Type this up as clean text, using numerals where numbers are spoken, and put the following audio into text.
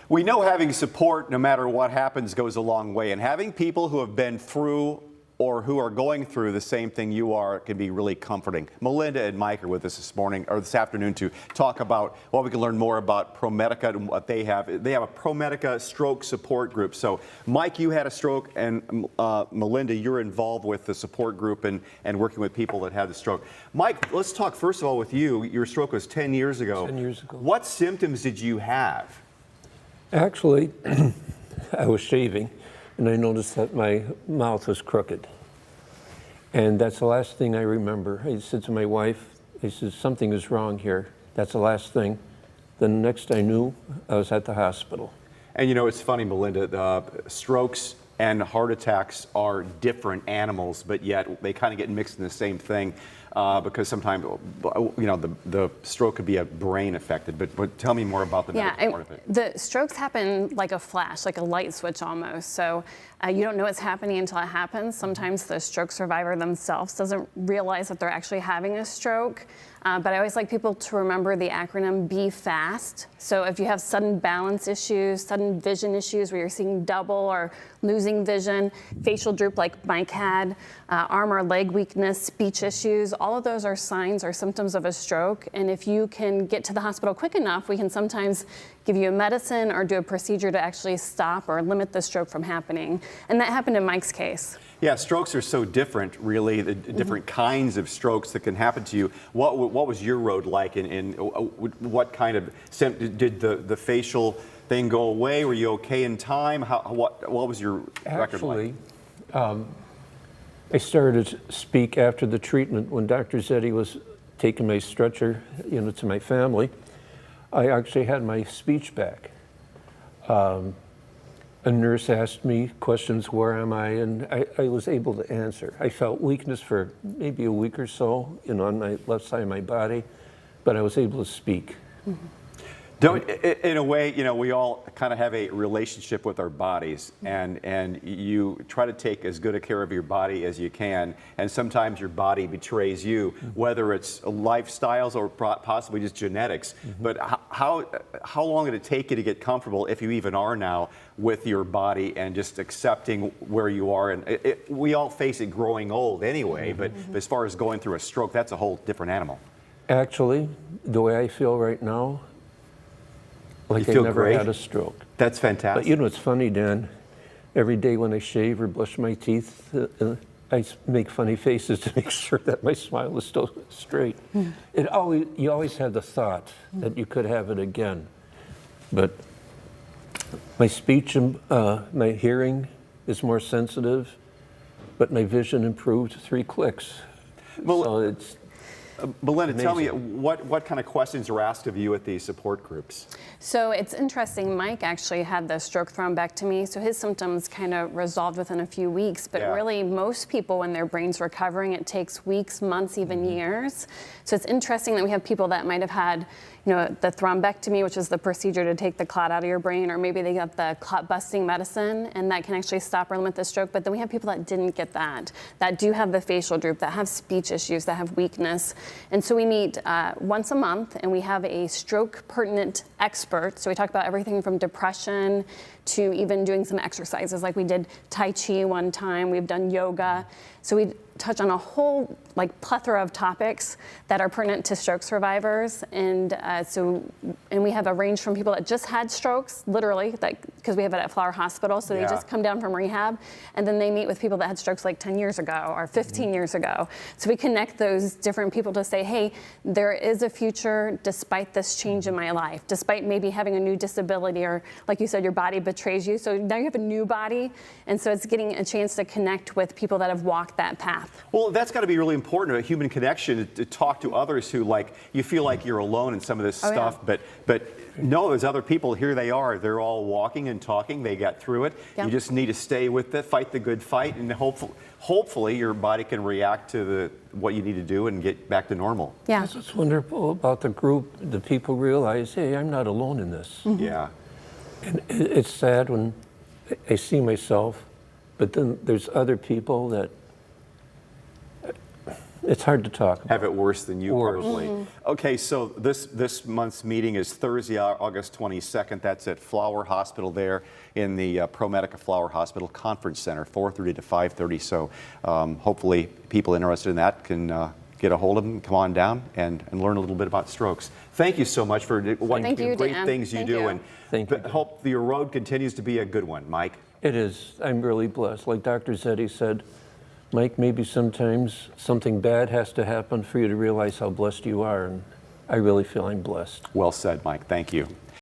We know having support, no matter what happens, goes a long way. And having people who have been through or who are going through the same thing you are can be really comforting. Melinda and Mike are with us this morning, or this afternoon, to talk about what we can learn more about ProMedica and what they have. They have a ProMedica Stroke Support Group. So, Mike, you had a stroke, and Melinda, you're involved with the support group and working with people that had the stroke. Mike, let's talk first of all with you. Your stroke was 10 years ago. 10 years ago. What symptoms did you have? Actually, I was shaving, and I noticed that my mouth was crooked. And that's the last thing I remember. I said to my wife, I said, something is wrong here. That's the last thing. Then the next I knew, I was at the hospital. And you know, it's funny, Melinda, strokes and heart attacks are different animals, but yet they kind of get mixed in the same thing. Because sometimes, you know, the stroke could be a brain affected, but tell me more about the medical part of it. The strokes happen like a flash, like a light switch almost. So you don't know what's happening until it happens. Sometimes the stroke survivor themselves doesn't realize that they're actually having a stroke. But I always like people to remember the acronym Be Fast. So if you have sudden balance issues, sudden vision issues where you're seeing double or losing vision, facial droop like Mike had, arm or leg weakness, speech issues, all of those are signs or symptoms of a stroke. And if you can get to the hospital quick enough, we can sometimes give you a medicine or do a procedure to actually stop or limit the stroke from happening. And that happened in Mike's case. Yeah, strokes are so different, really, the different kinds of strokes that can happen to you. What was your road like, and what kind of, did the facial thing go away? Were you okay in time? What was your record like? Actually, I started to speak after the treatment when Dr. Zeddy was taking my stretcher, you know, to my family. I actually had my speech back. A nurse asked me questions, where am I? And I was able to answer. I felt weakness for maybe a week or so, you know, on my left side of my body, but I was able to speak. Mm-hmm. In a way, you know, we all kind of have a relationship with our bodies, and you try to take as good a care of your body as you can, and sometimes your body betrays you, whether it's lifestyles or possibly just genetics. But how long did it take you to get comfortable, if you even are now, with your body and just accepting where you are? And we all face it growing old anyway, but as far as going through a stroke, that's a whole different animal. Actually, the way I feel right now, like I never had a stroke. That's fantastic. But you know, it's funny, Dan. Every day when I shave or brush my teeth, I make funny faces to make sure that my smile is still straight. You always have the thought that you could have it again. But my speech and my hearing is more sensitive, but my vision improved 3 clicks. Well, so it's Melinda, amazing. tell me, what kind of questions are asked of you at these support groups? So it's interesting, Mike actually had the stroke thrombectomy, so his symptoms kind of resolved within a few weeks, but really most people, when their brain's recovering, it takes weeks, months, even years. So it's interesting that we have people that might have had, you know, the thrombectomy, which is the procedure to take the clot out of your brain, or maybe they got the clot busting medicine, and that can actually stop or limit the stroke. But then we have people that didn't get that do have the facial droop, that have speech issues, that have weakness. And so we meet once a month, and we have a stroke pertinent expert. So we talk about everything from depression to even doing some exercises, like we did Tai Chi one time, we've done yoga. So we touch on a whole plethora of topics that are pertinent to stroke survivors, and we have a range from people that just had strokes, literally, because we have it at Flower Hospital, so they just come down from rehab, and then they meet with people that had strokes like 10 years ago or 15 years ago. So we connect those different people to say, hey, there is a future despite this change in my life, despite maybe having a new disability, or like you said, your body betrays you, so now you have a new body, and so it's getting a chance to connect with people that have walked that path. Well, that's got to be really important, a human connection, to talk to others who, like, you feel like you're alone in some of this stuff, but no, there's other people. Here they are. They're all walking and talking. They got through it. You just need to stay with it, fight the good fight, and hopefully your body can react to what you need to do and get back to normal. Yeah. That's what's wonderful about the group. The people realize, hey, I'm not alone in this. Yeah. And it's sad when I see myself, but then there's other people that it's hard to talk about. Have it worse than you, Worse. probably. Okay, so this month's meeting is Thursday, August 22nd. That's at Flower Hospital there in the ProMedica Flower Hospital Conference Center, 4:30 to 5:30. So hopefully people interested in that can get a hold of them, come on down and learn a little bit about strokes. Thank you so much for what Thank you, great Dan. things you Thank do. you. And Thank you. hope your road continues to be a good one, Mike. It is. I'm really blessed. Like Dr. Zeddy said, Mike, maybe sometimes something bad has to happen for you to realize how blessed you are, and I really feel I'm blessed. Well said, Mike. Thank you.